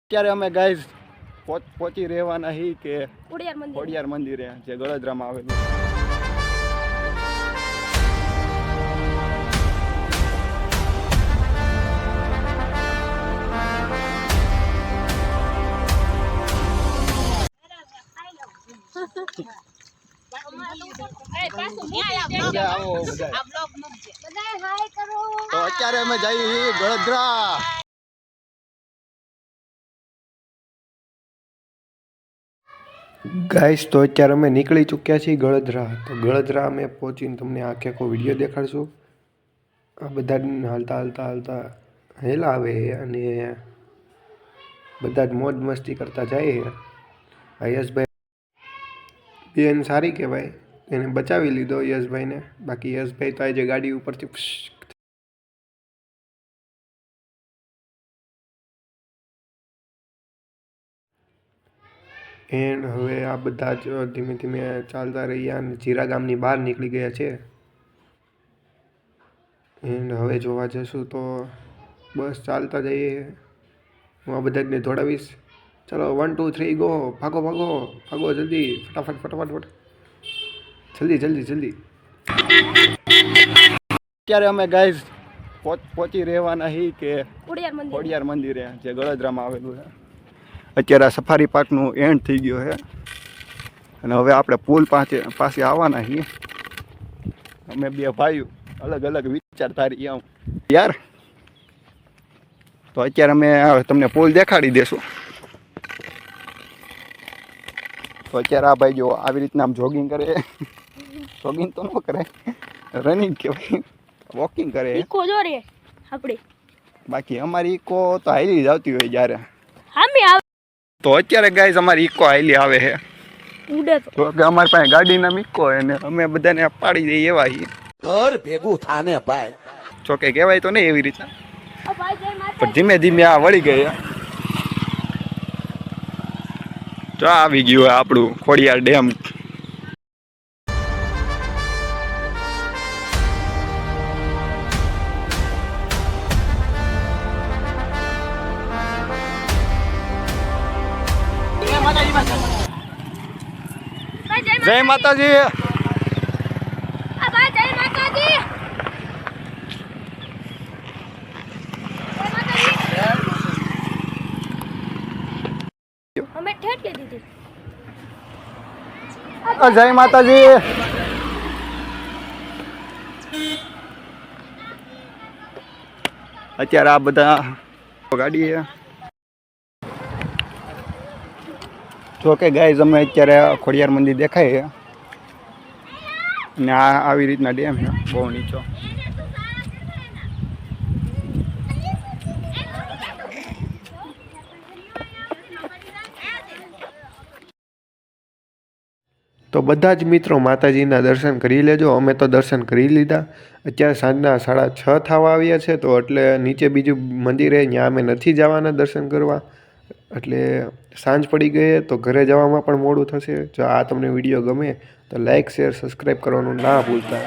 અત્યારે અમે ગાઈઝ પહોંચી રહેવાના હી કે ખોડિયાર મંદિરે જે ગળદરામાં આવેલું તો અત્યારે અમે જઈએ ગળદરા। ગાઈસ તો અત્યારે અમે નીકળી ચૂક્યા છીએ ગળદરા। તો ગળદરા અમે પહોંચીને તમને આખો વિડીયો દેખાડશું। આ બધા હાલતા હાલતા હાલતા હેલા આવે અને બધા જ મોજ મસ્તી કરતા જાય। આ યશભાઈ બેન સારી કહેવાય, એને બચાવી લીધો યશભાઈને। બાકી યશભાઈ તો આજે ગાડી ઉપરથી એન્ડ હવે આ બધા જ ધીમે ધીમે ચાલતા રહ્યા અને જીરા ગામની બહાર નીકળી ગયા છે। એન્ડ હવે જોવા જશું તો બસ ચાલતા જઈએ। હું આ બધાને દોડાવીશ। ચલો 1 2 3 ગો, ભાગો ભાગો ભાગો, જલ્દી ફટાફટ ફટાફટ ફટ, જલ્દી જલ્દી જલ્દી। અત્યારે અમે ગાઈઝ પહોંચી રહેવાના હી કે ખોડિયાર મંદિરે જે ગળદરામાં આવેલું છે। અત્યારે આ સફારી પાર્કનું એન્ડ થઈ ગયો છે અને હવે આપણે પુલ પાસે આવવાના છીએ। અમે બે ભાઈઓ અલગ અલગ વિચારતા રહ્યા યાર। તો અત્યારે અમે તમને પુલ દેખાડી દેશું। તો અત્યારે આ ભાઈ જો આવી રીતના આમ જોગિંગ કરે, જોગિંગ તો ન કરે, રનિંગ કહેવાય, વોકિંગ કરે। બાકી અમારી ઇકો તો હાલી જ આવતી હોય જ્યારે। તો અત્યારે ગાઈઝ અમારી ઇકો હાલી આવે છે તો કે અમારી પાસે ગાડીના ઇકો હોય ને અમે બધાને પાડી દઈએ એવા છીએ। ઘર ભેગું થાને ભાઈ, જોકે કહેવાય તો નહીં એવી રીતના, પણ ધીમે ધીમે આ વળી ગયા। તો આવી ગયું આપણું ખોડિયાર ડેમ। જય માતાજી। અમે ઠેઠ લીધી જય માતાજી। અત્યારે આ બધા ગાડી છે। જો કે ગાઈઝ અમે અત્યારે ખોડિયાર મંદિર દેખાય છે અને આ આવી રીતના ડેમ છે બહુ નીચો। તો બધા જ મિત્રો માતાજીના દર્શન કરી લેજો। અમે તો દર્શન કરી લીધા। અત્યારે સાંજના 6:30 થવા આવ્યા છે તો એટલે નીચે બીજું મંદિરે ત્યાં અમે નથી જવાના દર્શન કરવા, એટલે સાંજ પડી ગઈ તો ઘરે જવામાં પણ મોડું થશે। જો આ તમને વિડીયો ગમે તો લાઇક શેર સબસ્ક્રાઈબ કરવાનું ના ભૂલતા।